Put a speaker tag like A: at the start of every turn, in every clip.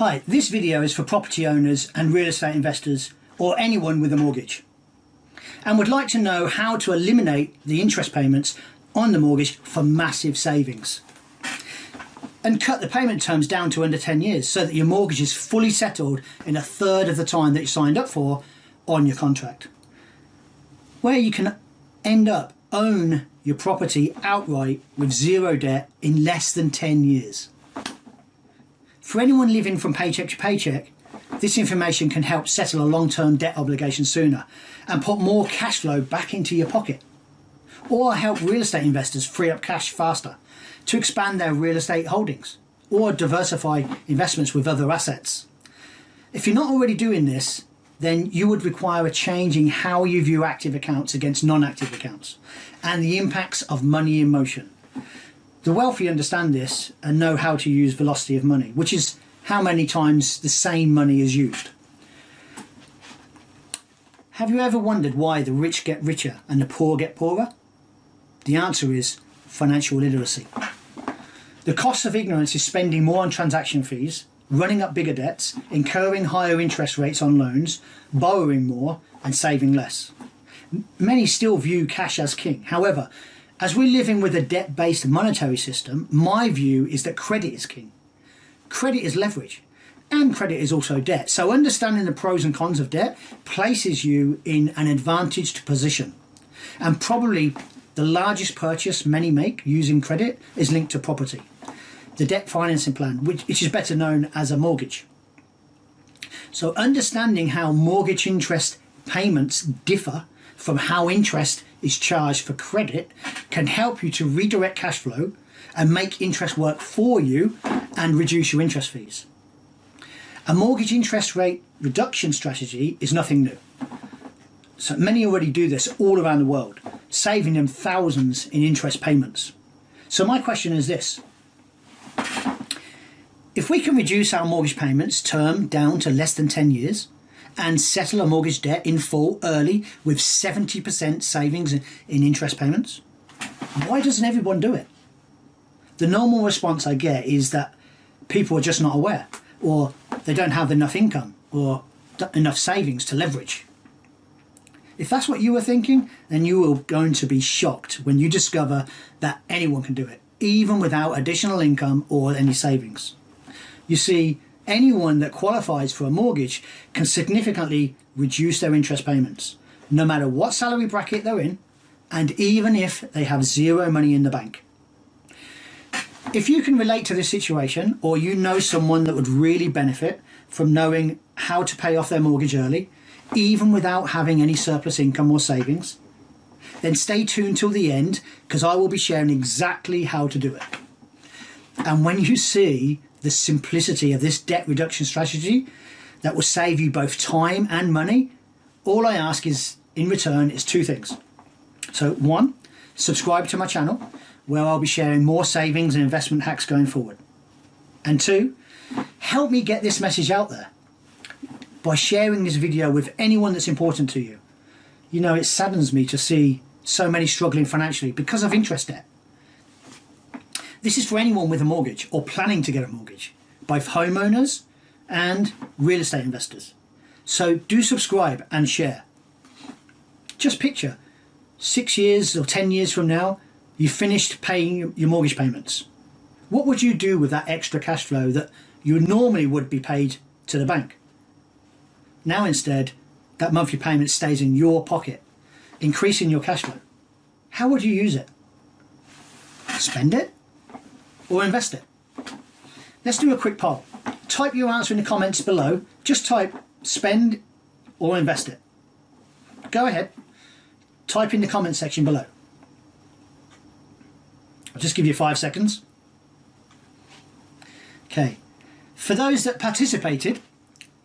A: Hi, this video is for property owners and real estate investors or anyone with a mortgage and would like to know how to eliminate the interest payments on the mortgage for massive savings and cut the payment terms down to under 10 years so that your mortgage is fully settled in a third of the time that you signed up for on your contract, where you can end up own your property outright with zero debt in less than 10 years. For anyone living from paycheck to paycheck, this information can help settle a long-term debt obligation sooner and put more cash flow back into your pocket, or help real estate investors free up cash faster to expand their real estate holdings or diversify investments with other assets. If you're not already doing this, then you would require a change in how you view active accounts against non-active accounts and the impacts of money in motion. The wealthy understand this and know how to use velocity of money, which is how many times the same money is used. Have you ever wondered why the rich get richer and the poor get poorer? The answer is financial literacy. The cost of ignorance is spending more on transaction fees, running up bigger debts, incurring higher interest rates on loans, borrowing more and saving less. Many still view cash as king. However, as we're living with a debt-based monetary system, my view is that credit is king. Credit is leverage, and credit is also debt. So understanding the pros and cons of debt places you in an advantaged position. And probably the largest purchase many make using credit is linked to property, the debt financing plan, which is better known as a mortgage. So understanding how mortgage interest payments differ from how interest is charged for credit can help you to redirect cash flow and make interest work for you and reduce your interest fees. A mortgage interest rate reduction strategy is nothing new. So many already do this all around the world, saving them thousands in interest payments. So my question is this: if we can reduce our mortgage payments term down to less than 10 years and settle a mortgage debt in full early with 70% savings in interest payments, why doesn't everyone do it? The normal response I get is that people are just not aware, or they don't have enough income or enough savings to leverage. If that's what you were thinking, then you are going to be shocked when you discover that anyone can do it, even without additional income or any savings. You see, anyone that qualifies for a mortgage can significantly reduce their interest payments, no matter what salary bracket they're in, and even if they have zero money in the bank. If you can relate to this situation, or you know someone that would really benefit from knowing how to pay off their mortgage early, even without having any surplus income or savings, then stay tuned till the end, because I will be sharing exactly how to do it. And when you see the simplicity of this debt reduction strategy that will save you both time and money, all I ask is in return is two things. So one, subscribe to my channel where I'll be sharing more savings and investment hacks going forward. And two, help me get this message out there by sharing this video with anyone that's important to you. You know, it saddens me to see so many struggling financially because of interest debt. This is for anyone with a mortgage or planning to get a mortgage, both homeowners and real estate investors. So do subscribe and share. Just picture 6 years or 10 years from now, you finished paying your mortgage payments. What would you do with that extra cash flow that you normally would be paid to the bank? Now instead, that monthly payment stays in your pocket, increasing your cash flow. How would you use it? Spend it? Or invest it? Let's do a quick poll. Type your answer in the comments below. Just type spend or invest it. Go ahead. Type in the comment section below. I'll just give you 5 seconds. Okay. For those that participated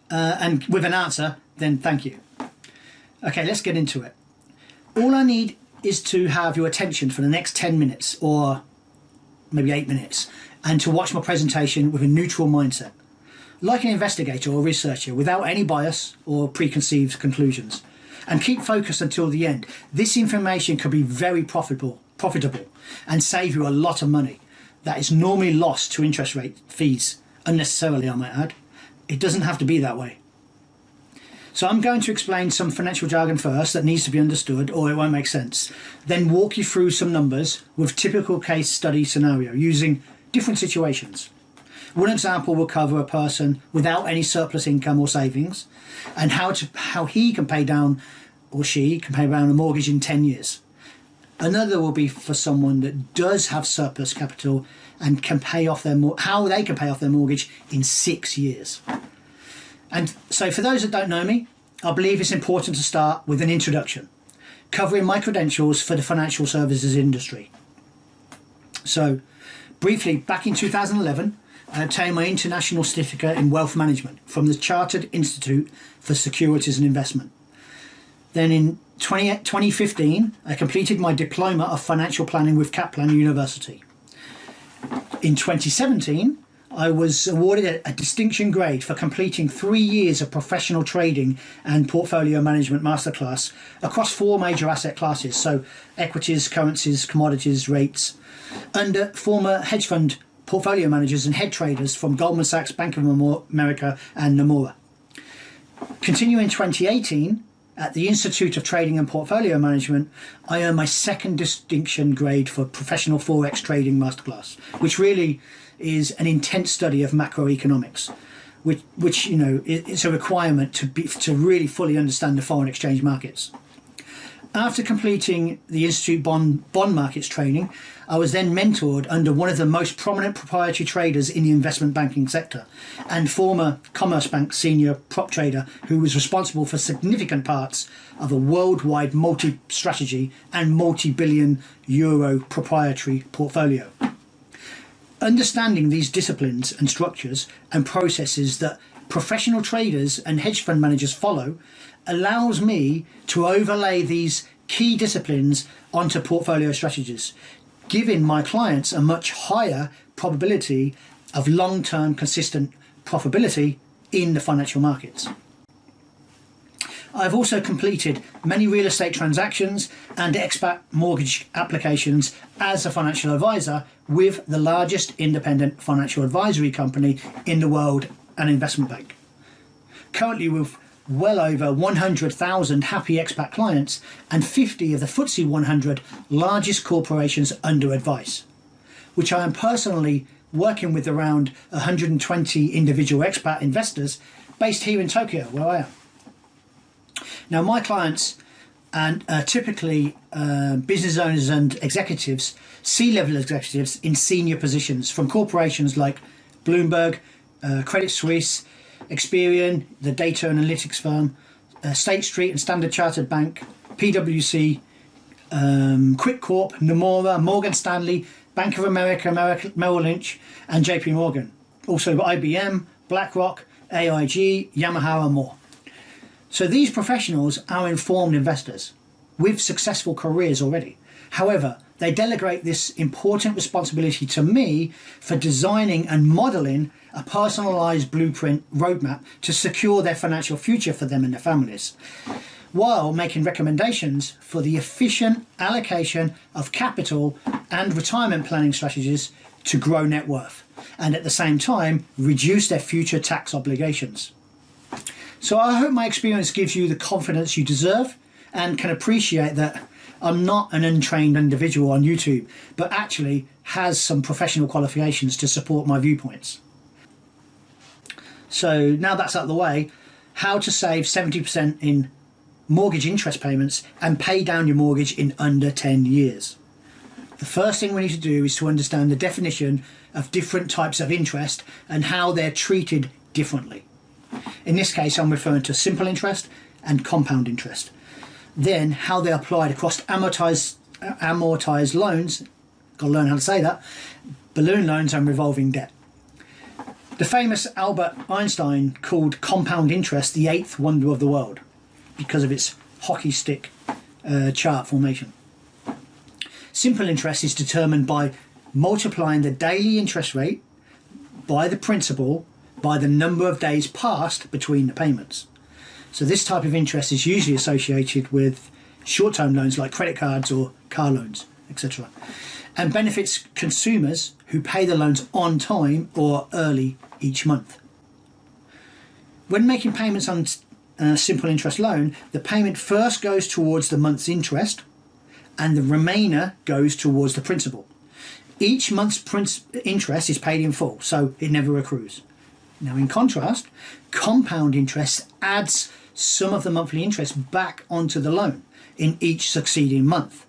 A: and with an answer, then thank you. Okay, let's get into it. All I need is to have your attention for the next 10 minutes or maybe 8 minutes, and to watch my presentation with a neutral mindset, like an investigator or researcher, without any bias or preconceived conclusions, and keep focused until the end. This information could be very profitable and save you a lot of money that is normally lost to interest rate fees unnecessarily, I might add. it doesn't have to be that way. So I'm going to explain some financial jargon first that needs to be understood or it won't make sense. Then walk you through some numbers with typical case study scenario using different situations. One example will cover a person without any surplus income or savings and how he can pay down or she can pay down a mortgage in 10 years. Another will be for someone that does have surplus capital and can pay off how they can pay off their mortgage in 6 years. And so for those that don't know me, I believe it's important to start with an introduction, covering my credentials for the financial services industry. So briefly, back in 2011, I obtained my international certificate in wealth management from the Chartered Institute for Securities and Investment. Then in 2015, I completed my diploma of financial planning with Kaplan University. In 2017, I was awarded a distinction grade for completing 3 years of professional trading and portfolio management masterclass across 4 major asset classes, so equities, currencies, commodities, rates, under former hedge fund portfolio managers and head traders from Goldman Sachs, Bank of America and Nomura. Continuing in 2018, at the Institute of Trading and Portfolio Management, I earned my 2nd distinction grade for professional Forex trading masterclass, which really is an intense study of macroeconomics, which you know is a requirement to really fully understand the foreign exchange markets. After completing the Institute bond markets training, I was then mentored under one of the most prominent proprietary traders in the investment banking sector and former Commerzbank senior prop trader who was responsible for significant parts of a worldwide multi-strategy and multi-billion euro proprietary portfolio. Understanding these disciplines and structures and processes that professional traders and hedge fund managers follow allows me to overlay these key disciplines onto portfolio strategies, giving my clients a much higher probability of long-term consistent profitability in the financial markets. I've also completed many real estate transactions and expat mortgage applications as a financial advisor with the largest independent financial advisory company in the world, an investment bank. Currently with well over 100,000 happy expat clients and 50 of the FTSE 100 largest corporations under advice, which I am personally working with around 120 individual expat investors based here in Tokyo, where I am. Now, my clients are typically business owners and executives, C-level executives in senior positions from corporations like Bloomberg, Credit Suisse, Experian, the data analytics firm, State Street and Standard Chartered Bank, PwC, Quick Corp, Nomura, Morgan Stanley, Bank of America, Merrill Lynch, and JP Morgan. Also IBM, BlackRock, AIG, Yamaha, and more. So these professionals are informed investors with successful careers already. However, they delegate this important responsibility to me for designing and modelling a personalised blueprint roadmap to secure their financial future for them and their families, while making recommendations for the efficient allocation of capital and retirement planning strategies to grow net worth, and at the same time reduce their future tax obligations. So I hope my experience gives you the confidence you deserve and can appreciate that I'm not an untrained individual on YouTube, but actually has some professional qualifications to support my viewpoints. So now that's out of the way, how to save 70% in mortgage interest payments and pay down your mortgage in under 10 years. The first thing we need to do is to understand the definition of different types of interest and how they're treated differently. In this case, I'm referring to simple interest and compound interest. Then how they're applied across amortized loans, got to learn how to say that, balloon loans and revolving debt. The famous Albert Einstein called compound interest the 8th wonder of the world because of its hockey stick chart formation. Simple interest is determined by multiplying the daily interest rate by the principal by the number of days passed between the payments. So this type of interest is usually associated with short-term loans like credit cards or car loans, etc., and benefits consumers who pay the loans on time or early each month. When making payments on a simple interest loan, the payment first goes towards the month's interest and the remainder goes towards the principal. Each month's interest is paid in full, so it never accrues. Now, in contrast, compound interest adds some of the monthly interest back onto the loan in each succeeding month.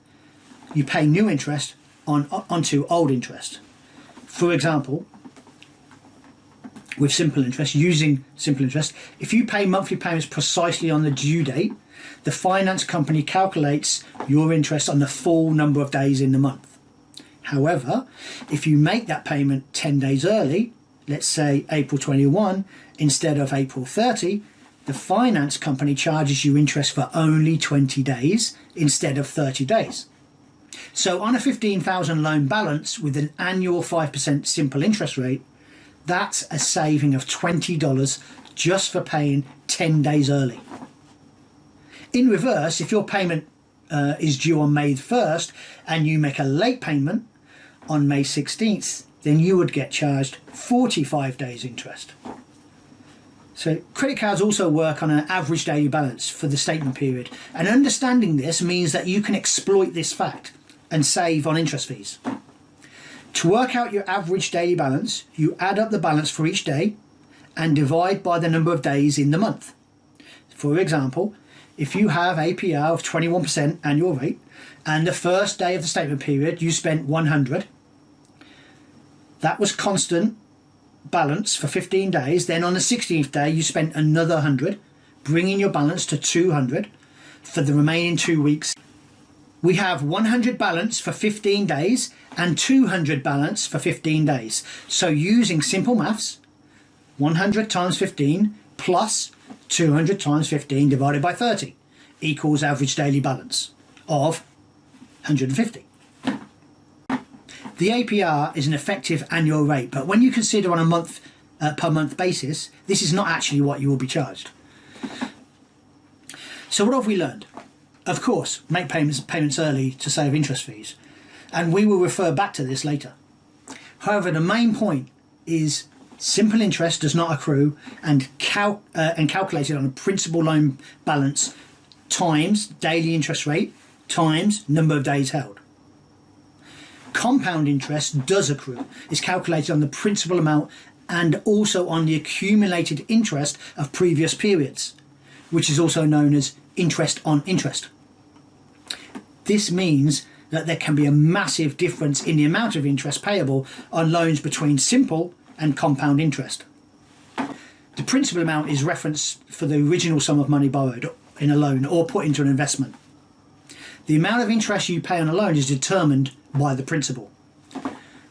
A: You pay new interest onto old interest. For example, with simple interest, using simple interest, if you pay monthly payments precisely on the due date, the finance company calculates your interest on the full number of days in the month. However, if you make that payment 10 days early, let's say April 21 instead of April 30, the finance company charges you interest for only 20 days instead of 30 days. So on a 15,000 loan balance with an annual 5% simple interest rate, that's a saving of $20 just for paying 10 days early. In reverse, if your payment is due on May 1st and you make a late payment on May 16th, then you would get charged 45 days interest. So credit cards also work on an average daily balance for the statement period, and understanding this means that you can exploit this fact and save on interest fees. To work out your average daily balance, you add up the balance for each day and divide by the number of days in the month. For example, if you have APR of 21% annual rate and the first day of the statement period you spent 100, that was constant balance for 15 days. Then on the 16th day you spent another 100, bringing your balance to 200 for the remaining 2 weeks. We have 100 balance for 15 days and 200 balance for 15 days. So using simple maths, 100 times 15 plus 200 times 15 divided by 30 equals average daily balance of 150. The APR is an effective annual rate, but when you consider on a month per month basis, this is not actually what you will be charged. So what have we learned? Of course, make payments early to save interest fees, and we will refer back to this later. However, the main point is simple interest does not accrue and calculated on a principal loan balance times daily interest rate times number of days held. Compound interest does accrue. It's calculated on the principal amount and also on the accumulated interest of previous periods, which is also known as interest on interest. This means that there can be a massive difference in the amount of interest payable on loans between simple and compound interest. The principal amount is referenced for the original sum of money borrowed in a loan or put into an investment. The amount of interest you pay on a loan is determined by the principal.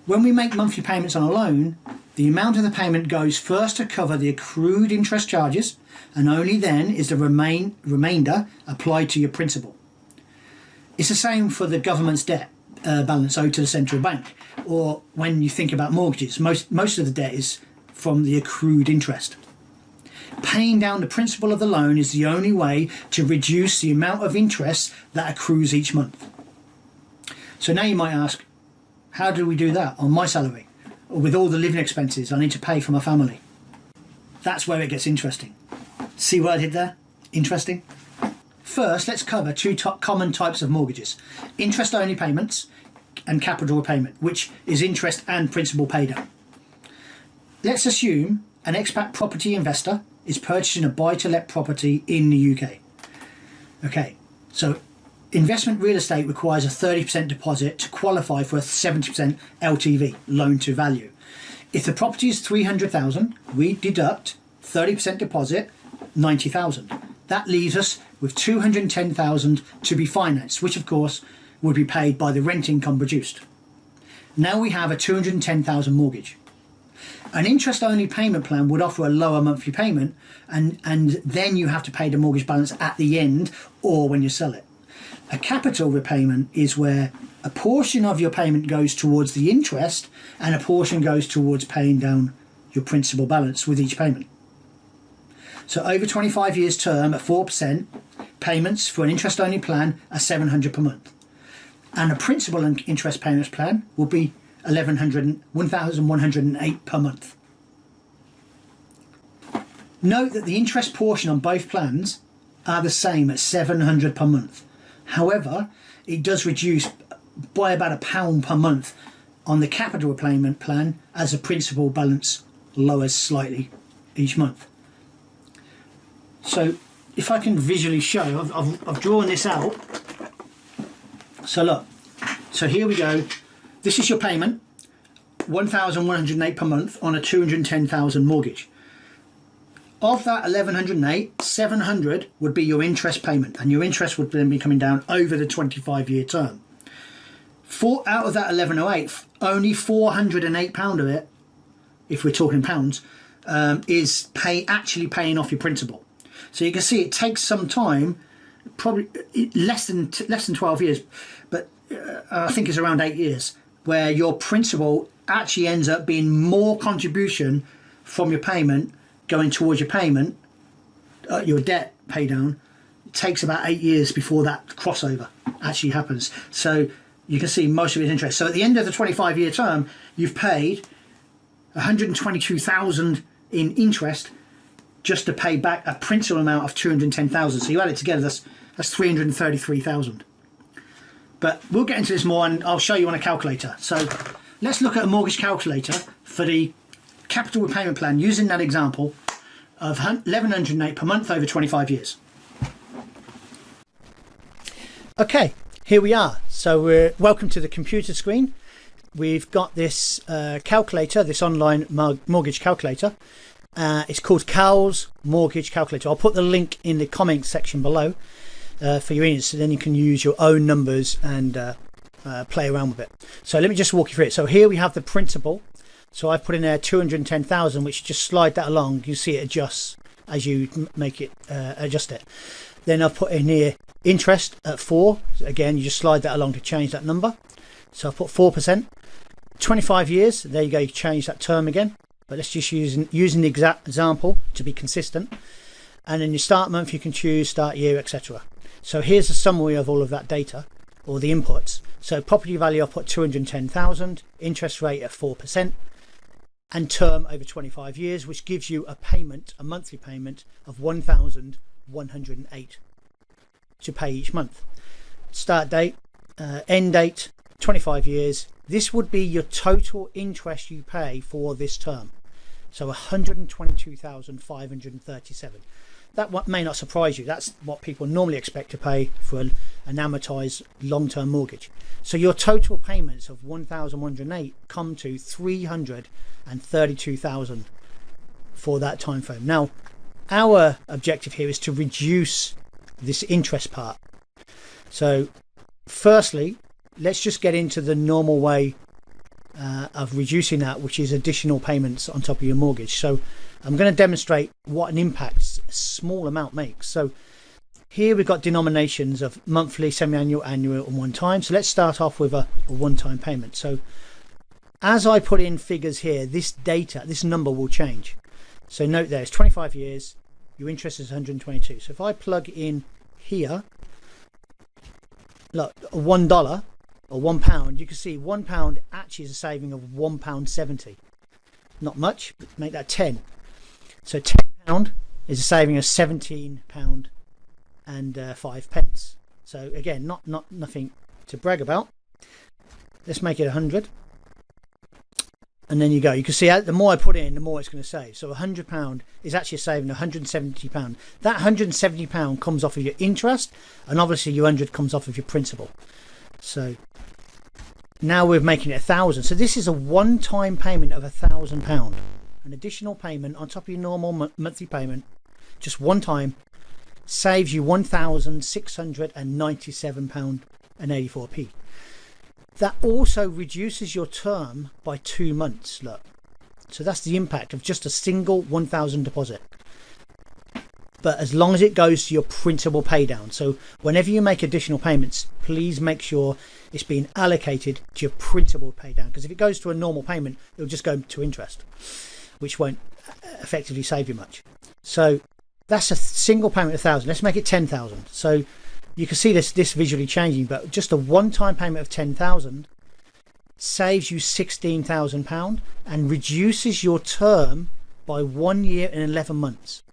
A: When we make monthly payments on a loan, the amount of the payment goes first to cover the accrued interest charges, and only then is the remainder applied to your principal. It's the same for the government's debt balance owed to the central bank, or when you think about mortgages, most of the debt is from the accrued interest. Paying down the principal of the loan is the only way to reduce the amount of interest that accrues each month. So now you might ask, how do we do that on my salary, or with all the living expenses I need to pay for my family? That's where it gets interesting. See what I did there? Interesting. First, let's cover two common types of mortgages: interest-only payments and capital repayment, which is interest and principal paid down. Let's assume an expat property investor is purchasing a buy-to-let property in the UK. Okay, so investment real estate requires a 30% deposit to qualify for a 70% LTV, loan to value. If the property is 300,000, we deduct 30% deposit, 90,000. That leaves us with 210,000 to be financed, which of course would be paid by the rent income produced. Now we have a 210,000 mortgage. An interest-only payment plan would offer a lower monthly payment, and then you have to pay the mortgage balance at the end or when you sell it. A capital repayment is where a portion of your payment goes towards the interest and a portion goes towards paying down your principal balance with each payment. So over 25 years term at 4%, payments for an interest-only plan are $700 per month. And a principal and interest payments plan will be $1,108 per month. Note that the interest portion on both plans are the same at £700 per month. However, it does reduce by about £1 per month on the capital repayment plan as the principal balance lowers slightly each month. So if I can visually show, I've drawn this out. So look, so here we go. This is your payment, £1,108 per month on a £210,000 mortgage. Of that 1,108, 700 would be your interest payment, and your interest would then be coming down over the 25-year term. Out of that 1,108, only £408 of it, if we're talking pounds, is actually paying off your principal. So you can see it takes some time, probably less than 12 years, but I think it's around 8 years, where your principal actually ends up being more contribution from your payment going towards your payment, your debt pay down. It takes about 8 years before that crossover actually happens. So you can see most of it is interest. So at the end of the 25-year term, you've paid 122,000 in interest just to pay back a principal amount of 210,000. So you add it together, that's 333,000. But we'll get into this more, and I'll show you on a calculator. So let's look at a mortgage calculator for the capital repayment plan using that example of 1,108 per month over 25 years. Okay, here we are. So we're welcome to the computer screen. We've got this calculator, this online mortgage calculator. It's called Cal's Mortgage Calculator. I'll put the link in the comments section below for your interest, so then you can use your own numbers and play around with it. So let me just walk you through it. So here we have the principal. So I've put in there 210,000, which just slide that along. You see it adjusts as you make it adjust it. Then I've put in here interest at 4. Again, you just slide that along to change that number. So I've put 4%. 25 years. There you go. You change that term again. But let's just using the exact example to be consistent. And then your start month, you can choose start year, etc. So here's a summary of all of that data, or the inputs. So property value, I've put 210,000, interest rate at 4%, and term over 25 years, which gives you a payment, a monthly payment of 1,108 to pay each month. Start date, end date, 25 years. This would be your total interest you pay for this term. So 122,537. That may not surprise you. That's what people normally expect to pay for an amortized long-term mortgage. So your total payments of 1,108 come to 332,000 for that time frame. Now, our objective here is to reduce this interest part. So firstly, let's just get into the normal way of reducing that, which is additional payments on top of your mortgage. So I'm going to demonstrate what an impact a small amount makes. So here we've got denominations of monthly, semi-annual, annual and one time. So let's start off with a one-time payment. So as I put in figures here, this data, this number will change. So note there, it's 25 years, your interest is 122. So if I plug in here, look, $1 or £1, you can see £1 actually is a saving of £1.70. Not much, but make that 10. So £10 is a saving of £17 and 5 pence. So again, nothing to brag about. Let's make it 100. And then you go. You can see the more I put in, the more it's going to save. So £100 is actually saving £170. That £170 comes off of your interest, and obviously your 100 comes off of your principal. So now we're making it 1,000. So this is a one-time payment of £1,000, an additional payment on top of your normal monthly payment, just one time, saves you £1,697.84. That also reduces your term by 2 months. Look, so that's the impact of just a single 1,000 deposit. But as long as it goes to your principal pay down. So whenever you make additional payments, please make sure it's being allocated to your principal pay down, because if it goes to a normal payment, it'll just go to interest, which won't effectively save you much. So that's a single payment of 1,000. Let's make it 10,000. So you can see this visually changing, but just a one-time payment of 10,000 saves you £16,000 and reduces your term by 1 year and 11 months.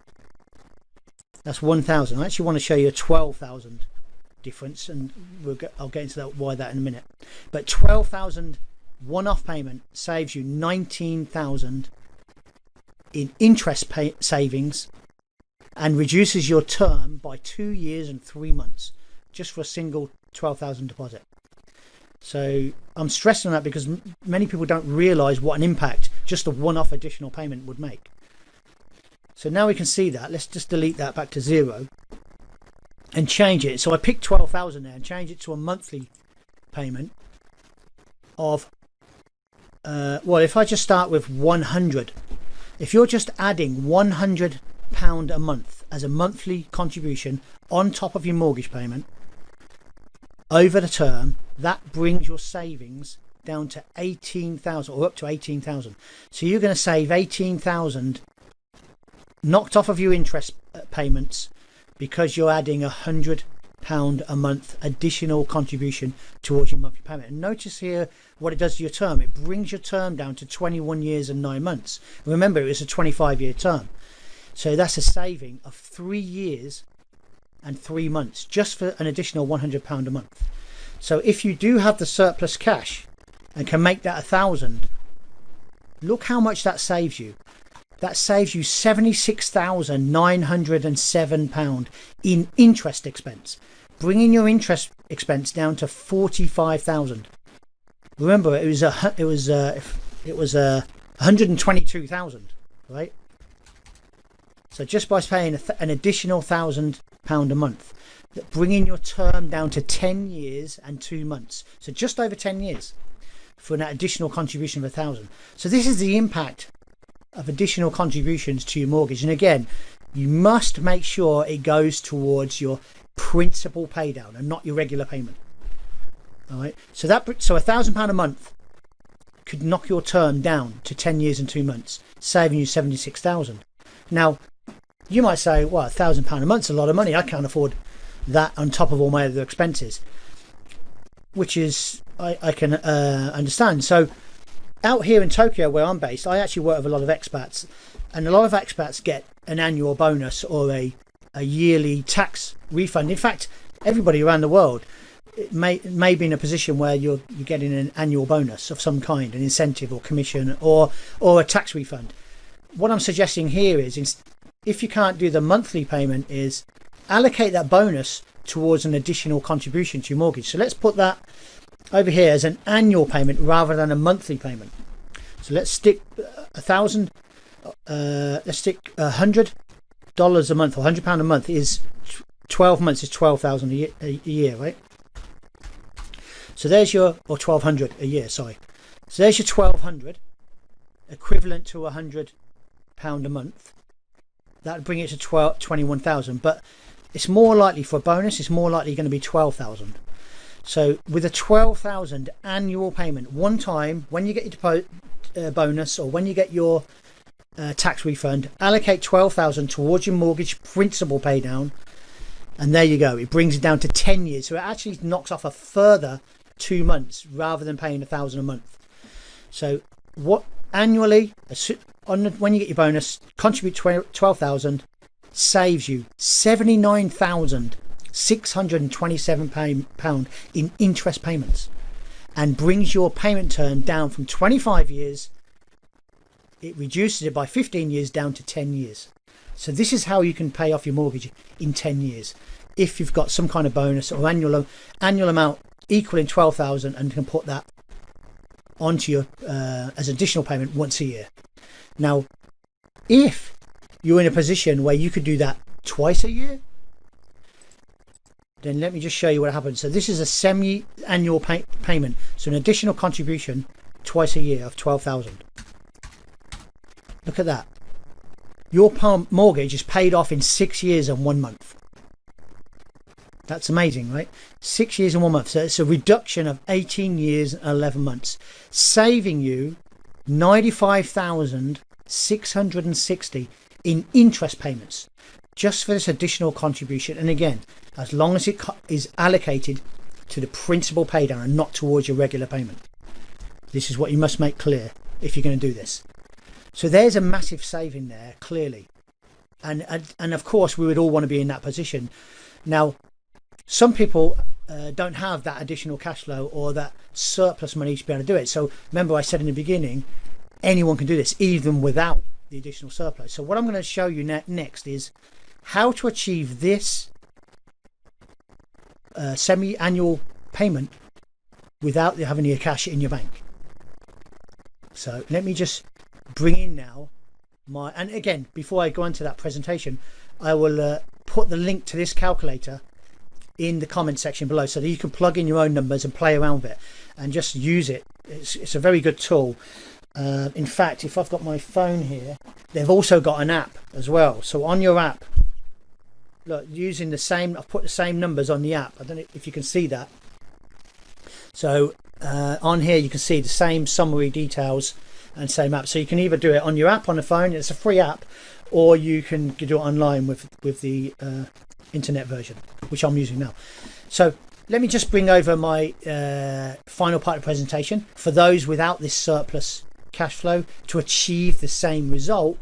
A: That's 1,000. I actually want to show you a 12,000 difference, and I'll get into that, why that in a minute. But 12,000 one-off payment saves you 19,000 in interest savings, and reduces your term by 2 years and 3 months just for a single 12,000 deposit. So I'm stressing on that because many people don't realize what an impact just a one-off additional payment would make. So now we can see that. Let's just delete that back to 0 and change it. So I picked 12,000 there and change it to a monthly payment of well, if I just start with 100, if you're just adding £100 a month as a monthly contribution on top of your mortgage payment over the term, that brings your savings down to 18,000, or up to 18,000. So you're going to save 18,000 knocked off of your interest payments because you're adding £100 a month additional contribution towards your monthly payment. And notice here what it does to your term. It brings your term down to 21 years and 9 months. Remember, it was a 25-year term. So that's a saving of 3 years and 3 months just for an additional £100 a month. So if you do have the surplus cash and can make that 1,000, look how much that saves you. That saves you £76,907 in interest expense, bringing your interest expense down to 45,000. Remember, it was 122,000, right? So just by paying an additional £1,000 a month, bringing your term down to 10 years and 2 months. So just over 10 years for an additional contribution of 1,000. So this is the impact of additional contributions to your mortgage. And again, you must make sure it goes towards your principal pay down and not your regular payment. All right. So £1,000 a month could knock your term down to 10 years and 2 months, saving you 76,000. Now, you might say, well, £1,000 a month's a lot of money. I can't afford that on top of all my other expenses, which is I can understand. So out here in Tokyo, where I'm based, I actually work with a lot of expats, and a lot of expats get an annual bonus or a yearly tax refund. In fact, everybody around the world may be in a position where you're getting an annual bonus of some kind, an incentive or commission or a tax refund. What I'm suggesting here is, if you can't do the monthly payment, is allocate that bonus towards an additional contribution to your mortgage. So let's put that over here as an annual payment rather than a monthly payment. So let's stick $1,000. Let's stick $100 a month, or £100 a month is 12 months is 12,000 a year, right? So there's your, or 1,200 a year, sorry. So there's your 1,200, equivalent to £100 a month. That would bring it to 21,000, but it's more likely for a bonus, it's more likely going to be 12,000. So with a 12,000 annual payment, one time when you get your bonus or when you get your tax refund, allocate 12,000 towards your mortgage principal pay down, and there you go. It brings it down to 10 years. So it actually knocks off a further 2 months rather than paying 1,000 a month. So what annually, when you get your bonus, contribute 12,000, saves you £79,627 in interest payments, and brings your payment term down from 25 years. It reduces it by 15 years down to 10 years. So this is how you can pay off your mortgage in 10 years if you've got some kind of bonus or annual amount equaling 12,000, and can put that onto your as additional payment once a year. Now, if you're in a position where you could do that twice a year, then let me just show you what happens. So this is a semi-annual payment, so an additional contribution twice a year of 12,000. Look at that. Your mortgage is paid off in 6 years and 1 month. That's amazing, right? 6 years and 1 month. So it's a reduction of 18 years and 11 months, saving you $95,660 in interest payments just for this additional contribution. And again, as long as it is allocated to the principal pay down and not towards your regular payment. This is what you must make clear if you're going to do this. So there's a massive saving there, clearly. and of course we would all want to be in that position. Now, some people don't have that additional cash flow or that surplus money to be able to do it. So remember, I said in the beginning, anyone can do this even without the additional surplus. So what I'm going to show you next is how to achieve this semi-annual payment without having any cash in your bank. So let me just bring in now and again, before I go into that presentation, I will put the link to this calculator in the comment section below so that you can plug in your own numbers and play around with it and just use it. It's a very good tool. In fact, if I've got my phone here, they've also got an app as well. So on your app, look, using the same, I've put the same numbers on the app. I don't know if you can see that. So on here you can see the same summary details and same app. So you can either do it on your app on the phone, it's a free app, or you can do it online with the internet version, which I'm using now. So let me just bring over my final part of the presentation for those without this surplus cash flow to achieve the same result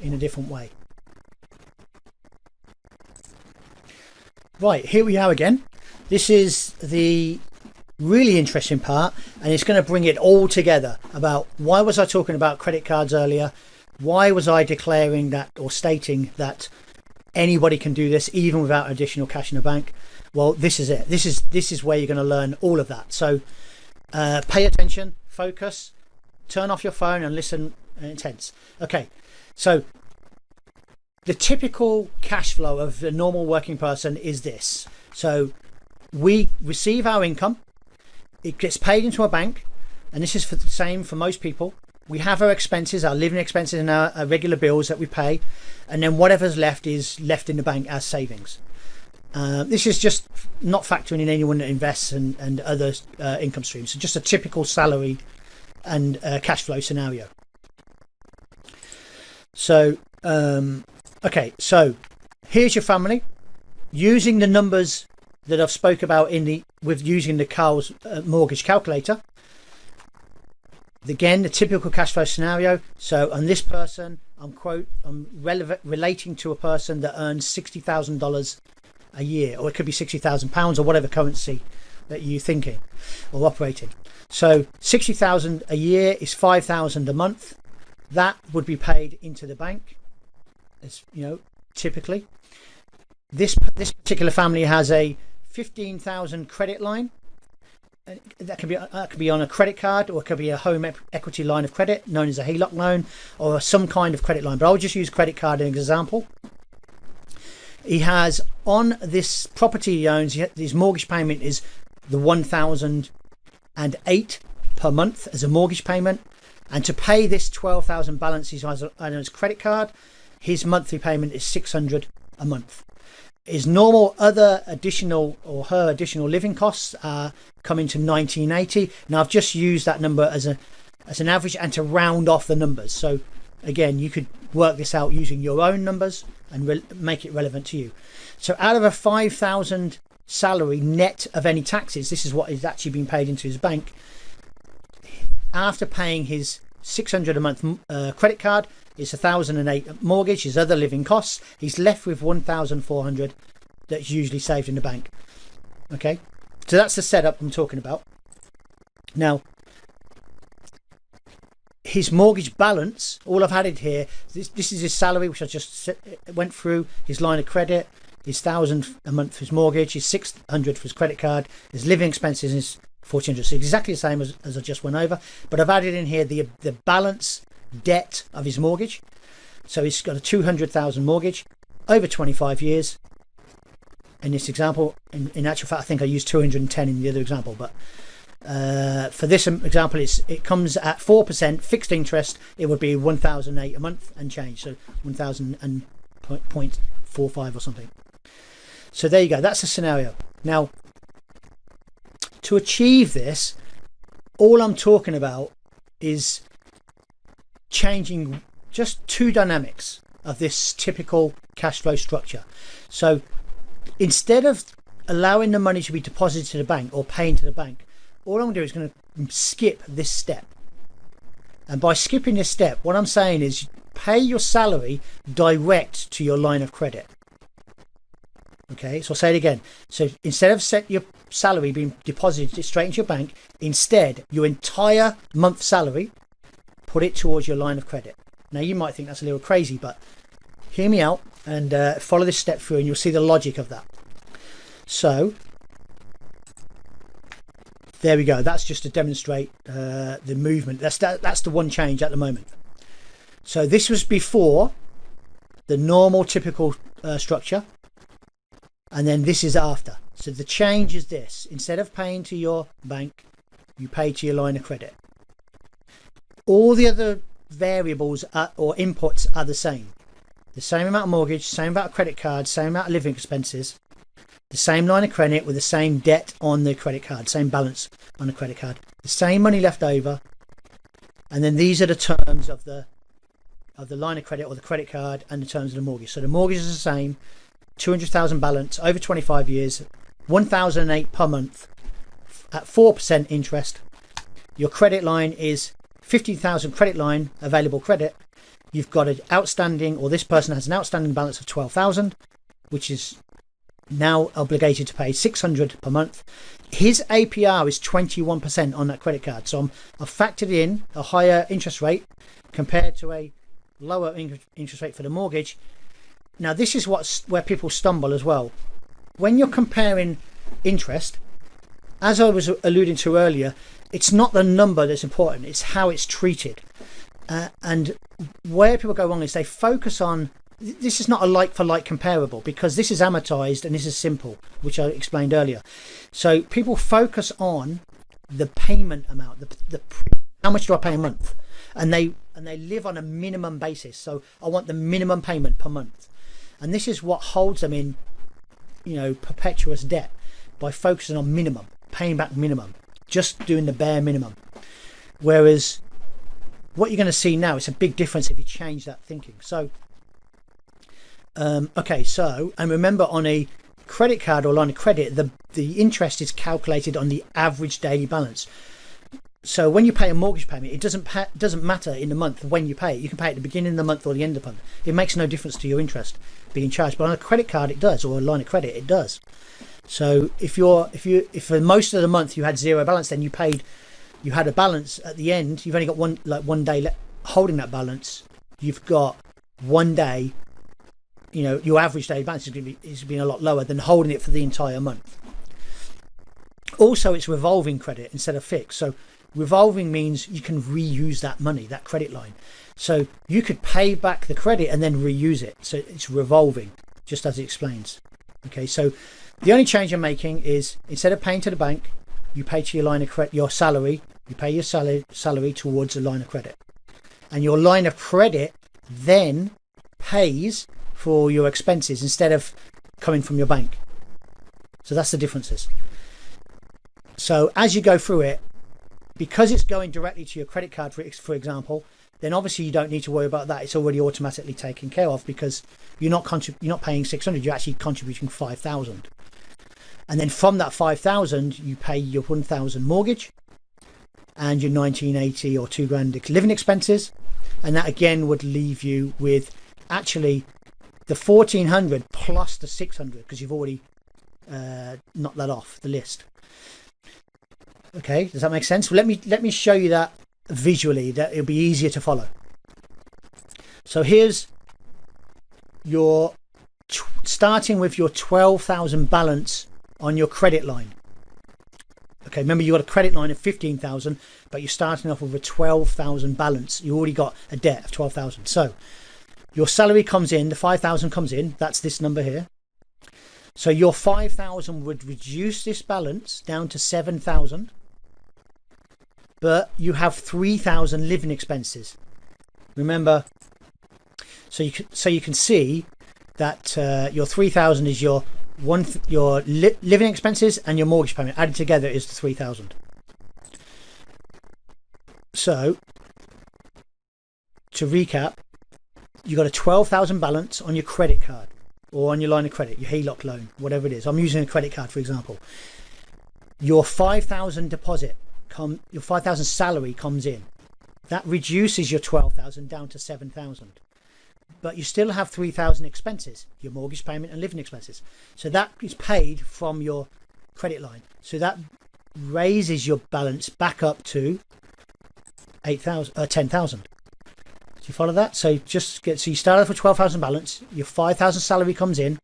A: in a different way. Right, here we are again. This is the really interesting part, and it's going to bring it all together about why was I talking about credit cards earlier, why was I declaring that or stating that anybody can do this even without additional cash in the bank. Well, this is it. This is where you're going to learn all of that. So pay attention, focus, turn off your phone and listen intense. Okay, so the typical cash flow of a normal working person is this. So we receive our income, it gets paid into a bank, and this is the same for most people. We have our expenses, our living expenses and our regular bills that we pay, and then whatever's left is left in the bank as savings. This is just not factoring in anyone that invests and other income streams. So just a typical salary and cash flow scenario. So okay, so here's your family using the numbers that I've spoke about with using the Carl's mortgage calculator. Again, the typical cash flow scenario. So on this person, I'm relating to a person that earns $60,000 a year, or it could be £60,000 or whatever currency that you're thinking or operating. So 60,000 a year is 5,000 a month. That would be paid into the bank, as you know, typically. This particular family has a 15,000 credit line. That could be on a credit card, or it could be a home equity line of credit known as a HELOC loan, or some kind of credit line, but I'll just use credit card as an example. He has on this property he owns, his mortgage payment is the $1,008 per month as a mortgage payment, and to pay this 12,000 balance he has on his credit card, his monthly payment is $600 a month. His normal other additional or her additional living costs are coming to $1,980. Now I've just used that number as an average and to round off the numbers. So again, you could work this out using your own numbers and make it relevant to you. So out of a 5,000 salary net of any taxes, this is what is actually being paid into his bank. After paying his $600 a month credit card, it's $1,008 mortgage, his other living costs, he's left with $1,400 that's usually saved in the bank. Okay, so that's the setup I'm talking about. Now, his mortgage balance, all I've added here, this is his salary, which I just went through, his line of credit, his $1,000 a month for his mortgage, his $600 for his credit card, his living expenses, and his $1,400. So exactly the same as I just went over, but I've added in here the balance debt of his mortgage. So he's got a $200,000 mortgage over 25 years in this example. In actual fact, I think I used 210 in the other example, but for this example it comes at 4% fixed interest. It would be $1,008 a month and change, so 1,000.45 or something. So there you go, that's the scenario. Now, to achieve this, all I'm talking about is changing just two dynamics of this typical cash flow structure. So instead of allowing the money to be deposited to the bank or paying to the bank, all I'm going to do is going to skip this step. And by skipping this step, what I'm saying is pay your salary direct to your line of credit. Okay, so I'll say it again. So instead of set your salary being deposited straight into your bank, instead your entire month's salary, put it towards your line of credit. Now you might think that's a little crazy, but hear me out and follow this step through and you'll see the logic of that. So there we go. That's just to demonstrate the movement. That's the one change at the moment. So this was before the normal typical structure. And then this is after. So the change is this. Instead of paying to your bank, you pay to your line of credit. All the other variables or inputs are the same. The same amount of mortgage, same amount of credit card, same amount of living expenses, the same line of credit with the same debt on the credit card, same balance on the credit card, the same money left over. And then these are the terms of the line of credit or the credit card and the terms of the mortgage. So the mortgage is the same. 200,000 balance over 25 years, 1,008 per month at 4% interest. Your credit line is 50,000 credit line, available credit. You've got an outstanding, or this person has an outstanding balance of 12,000, which is now obligated to pay 600 per month. His APR is 21% on that credit card. So I've factored in a higher interest rate compared to a lower interest rate for the mortgage. Now, this is where people stumble as well. When you're comparing interest, as I was alluding to earlier, it's not the number that's important, it's how it's treated. And where people go wrong is they focus on, this is not a like-for-like comparable because this is amortized and this is simple, which I explained earlier. So people focus on the payment amount, how much do I pay a month? And they live on a minimum basis. So I want the minimum payment per month. And this is what holds them in, perpetuous debt, by focusing on minimum, paying back minimum, just doing the bare minimum. Whereas what you're going to see now, it's a big difference if you change that thinking. So, and remember, on a credit card or line of credit, the interest is calculated on the average daily balance. So when you pay a mortgage payment, it doesn't matter in the month when you pay it. You can pay at the beginning of the month or the end of the month. It makes no difference to your interest being charged. But on a credit card, it does, or a line of credit, it does. So if for most of the month you had zero balance, then you had a balance at the end. You've only got one day holding that balance. You've got 1 day. Your average daily balance is being a lot lower than holding it for the entire month. Also, it's revolving credit instead of fixed. So revolving means you can reuse that money, that credit line. So you could pay back the credit and then reuse it. So it's revolving, just as it explains. Okay, so the only change I'm making is instead of paying to the bank, you pay to your line of credit, your salary. You pay your salary towards a line of credit, and your line of credit then pays for your expenses instead of coming from your bank. So that's the differences. So as you go through it, because it's going directly to your credit card, for example, then obviously you don't need to worry about that. It's already automatically taken care of because you're not paying 600. You're actually contributing 5,000, and then from that 5,000, you pay your 1,000 mortgage and your 1,980 or £2,000 living expenses, and that again would leave you with actually the 1,400 plus the 600 because you've already knocked that off the list. Okay, does that make sense? Well, let me show you that visually, that it'll be easier to follow. So here's your starting with your 12,000 balance on your credit line. Okay, remember you got a credit line of 15,000, but you're starting off with a 12,000 balance. You already got a debt of 12,000. So your salary comes in, the 5,000 comes in. That's this number here. So your 5,000 would reduce this balance down to 7,000. But you have 3,000 living expenses. Remember, so you can see that your 3,000 is your living expenses and your mortgage payment added together is the 3,000. So to recap, you got a 12,000 balance on your credit card or on your line of credit, your HELOC loan, whatever it is. I'm using a credit card, for example. Your 5,000 deposit. Your 5,000 salary comes in. That reduces your 12,000 down to 7,000. but you still have 3,000 expenses, your mortgage payment and living expenses. So that is paid from your credit line. So that raises your balance back up to 10,000. Do you follow that? So you start off with 12,000 balance, your 5,000 salary comes in,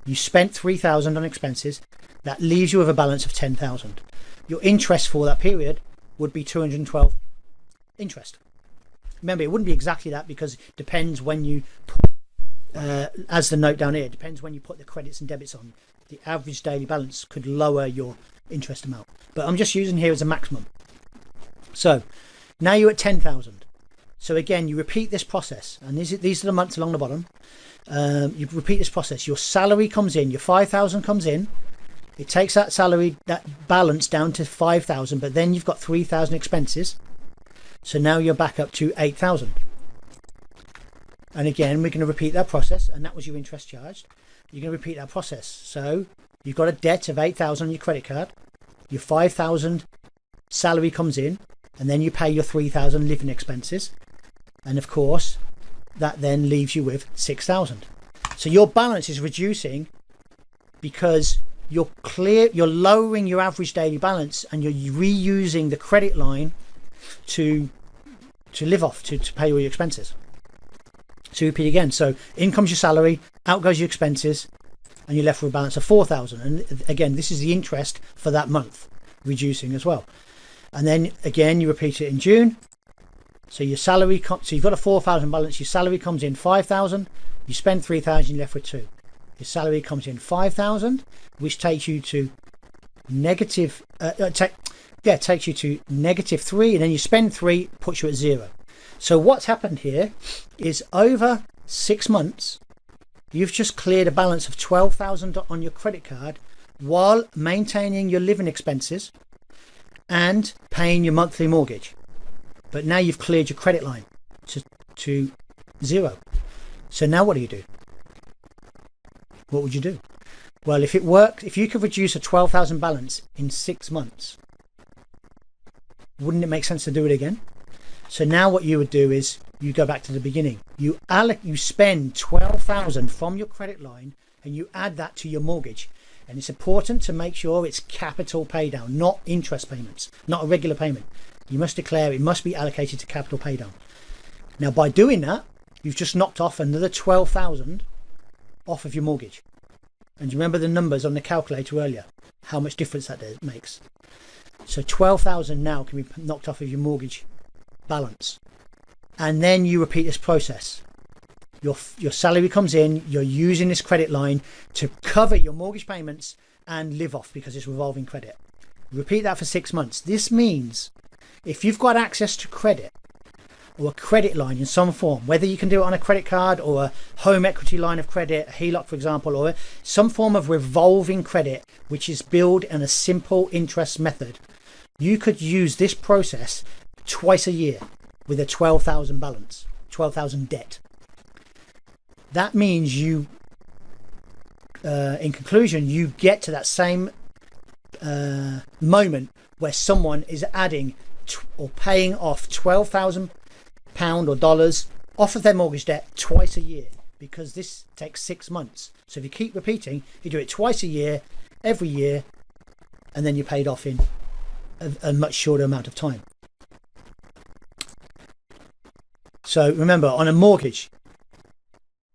A: you spent 3,000 on expenses, that leaves you with a balance of 10,000. Your interest for that period would be 212 interest. Remember, it wouldn't be exactly that because it depends when you put, as the note down here, it depends when you put the credits and debits on. The average daily balance could lower your interest amount, but I'm just using here as a maximum. So now you're at 10,000. So again, you repeat this process, and these are the months along the bottom. You repeat this process. Your salary comes in, your 5,000 comes in. It takes that salary, that balance down to 5,000, but then you've got 3,000 expenses. So now you're back up to 8,000. And again, we're going to repeat that process, and that was your interest charged. You're going to repeat that process. So you've got a debt of 8,000 on your credit card. Your 5,000 salary comes in, and then you pay your 3,000 living expenses. And of course, that then leaves you with 6,000. So your balance is reducing because you're lowering your average daily balance, and you're reusing the credit line to live off, to pay all your expenses. So repeat again. So in comes your salary, out goes your expenses, and you're left with a balance of 4,000. And again, this is the interest for that month, reducing as well. And then again, you repeat it in June. So your salary, so you've got a 4,000 balance. Your salary comes in 5,000. You spend 3,000. You're left with 2. Your salary comes in 5,000, which takes you to negative. Takes you to -3, and then you spend 3, puts you at 0. So what's happened here is over 6 months, you've just cleared a balance of 12,000 on your credit card while maintaining your living expenses and paying your monthly mortgage. But now you've cleared your credit line to 0. So now what do you do? What would you do? Well, if it worked, if you could reduce a 12,000 balance in 6 months, wouldn't it make sense to do it again? So now what you would do is you go back to the beginning. You spend 12,000 from your credit line, and you add that to your mortgage. And it's important to make sure it's capital pay down, not interest payments, not a regular payment. You must declare it must be allocated to capital pay down. Now, by doing that, you've just knocked off another 12,000 off of your mortgage. And you remember the numbers on the calculator earlier, how much difference that makes. So 12,000 now can be knocked off of your mortgage balance. And then you repeat this process. Your salary comes in, you're using this credit line to cover your mortgage payments and live off because it's revolving credit. Repeat that for 6 months. This means if you've got access to credit or a credit line in some form, whether you can do it on a credit card or a home equity line of credit, a HELOC for example, or some form of revolving credit which is billed in a simple interest method, you could use this process twice a year with a 12,000 balance, 12,000 debt. That means you, in conclusion, you get to that same moment where someone is adding or paying off £12,000 or dollars off of their mortgage debt twice a year, because this takes 6 months. So if you keep repeating, you do it twice a year, every year, and then you're paid off in a much shorter amount of time. So remember, on a mortgage,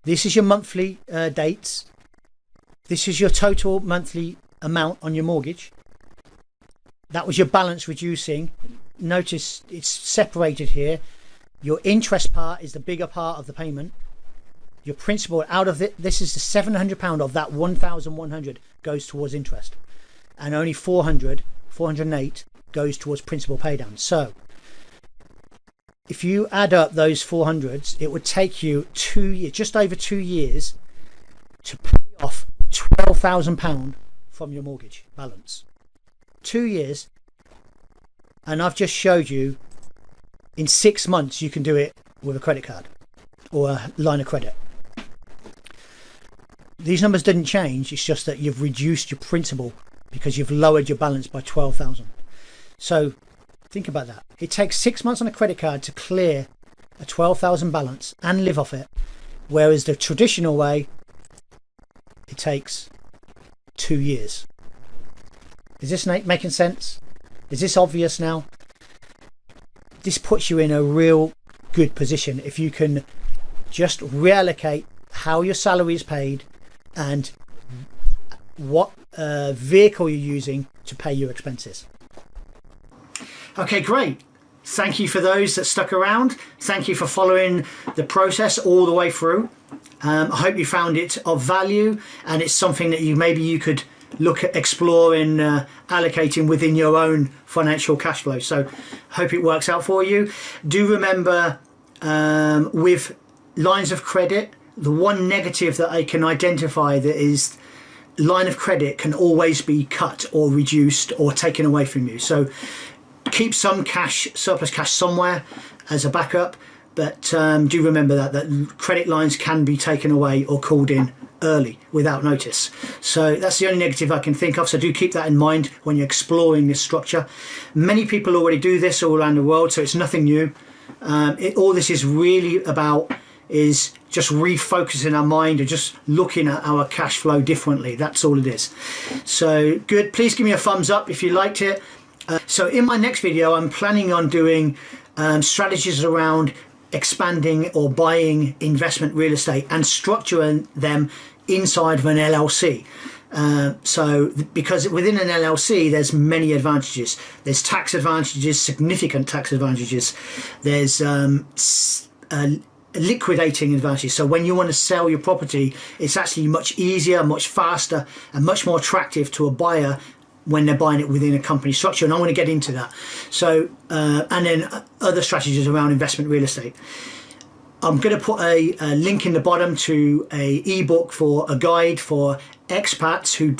A: this is your monthly dates. This is your total monthly amount on your mortgage. That was your balance reducing. Notice it's separated here. Your interest part is the bigger part of the payment. Your principal out of it, this is the £700 of that 1,100 goes towards interest, and only 408 goes towards principal pay down. So if you add up those 400s, it would take you 2 years, just over 2 years, to pay off £12,000 from your mortgage balance. 2 years. And I've just showed you in 6 months you can do it with a credit card or a line of credit. These numbers didn't change, it's just that you've reduced your principal because you've lowered your balance by 12,000. So think about that. It takes 6 months on a credit card to clear a 12,000 balance and live off it. Whereas the traditional way, it takes 2 years. Is this making sense? Is this obvious now? This puts you in a real good position if you can just reallocate how your salary is paid and what vehicle you're using to pay your expenses. Okay, great. Thank you for those that stuck around. Thank you for following the process all the way through. I hope you found it of value, and it's something that maybe you could look at exploring, allocating within your own financial cash flow. So hope it works out for you. Do remember, with lines of credit, the one negative that I can identify that is line of credit can always be cut or reduced or taken away from you. So keep some cash, surplus cash somewhere as a backup, but do remember that credit lines can be taken away or called in early without notice. So that's the only negative I can think of, so do keep that in mind when you're exploring this structure. Many people already do this all around the world, so it's nothing new. All this is really about is just refocusing our mind and just looking at our cash flow differently. That's all it is. So good, please give me a thumbs up if you liked it. So in my next video, I'm planning on doing strategies around expanding or buying investment real estate and structuring them inside of an LLC. Because within an LLC, there's many advantages. There's tax advantages, significant tax advantages. There's liquidating advantages. So when you want to sell your property, it's actually much easier, much faster, and much more attractive to a buyer when they're buying it within a company structure, and I want to get into that. So and then other strategies around investment real estate. I'm going to put a link in the bottom to a ebook for a guide for expats who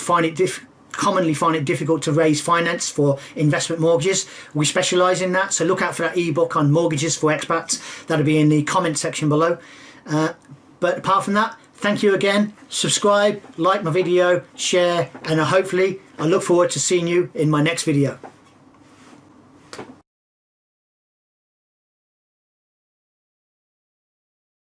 A: commonly find it difficult to raise finance for investment mortgages. We specialise in that, so look out for that ebook on mortgages for expats. That'll be in the comment section below. But apart from that, thank you again. Subscribe, like my video, share, and hopefully I look forward to seeing you in my next video.